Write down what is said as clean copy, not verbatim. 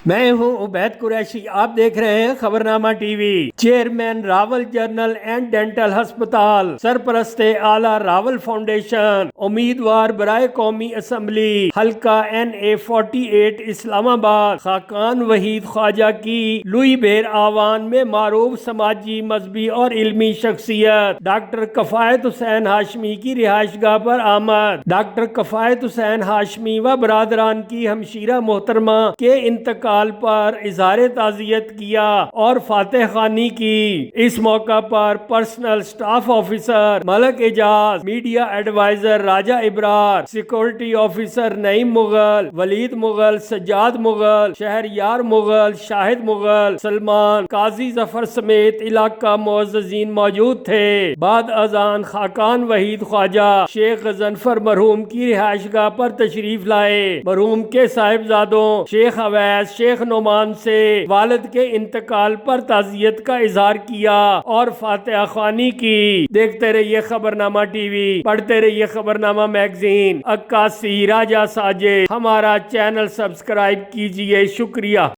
मैं हूं उबैद कुरैशी। आप देख रहे हैं Khabarnama TV. Chairman Rawal general and dental अस्पताल, सरपरस्ते आला रावल फाउंडेशन, उम्मीदवार बराए कौमी असम्बली हल्का NA 48 इस्लामाबाद खाकान वहीद ख्वाजा की लुई बेर आवान में मारूफ समाजी, मजहबी और इल्मी शख्सियत डॉक्टर कफायत हुसैन हाशमी की रिहाइशगाह पर आमद। डॉक्टर कफायत हुसैन हाशमी व बरादरान की हमशीरा मोहतरमा के इंतकाल पर इजहार ताज़ियत किया और फातह खानी की। इस मौका पर personal staff officer Malak Ejaz, media adviser Raja Ibrar, security officer Naeem Mughal, Waleed Mughal, Sajjad Mughal, Shehryar Mughal, Shahid Mughal, Salman, Qazi Zafar समेत इलाका मुअज़्ज़ज़ीन मौजूद थे। बाद अजान खाकान वहीद ख्वाजा शेख गजनफर मरहूम की रिहाइशगाह पर तशरीफ लाए। मरहूम के साहिबजादों शेख अवैस, शेख नोमान से वालिद के इंतकाल पर ताज़ियत का इजहार किया और फातिहा ख्वानी की। देखते रहिए खबरनामा टीवी, पढ़ते रहिए खबरनामा मैगजीन। अक्कासी राजा साजिद, हमारा चैनल सब्सक्राइब कीजिए। शुक्रिया।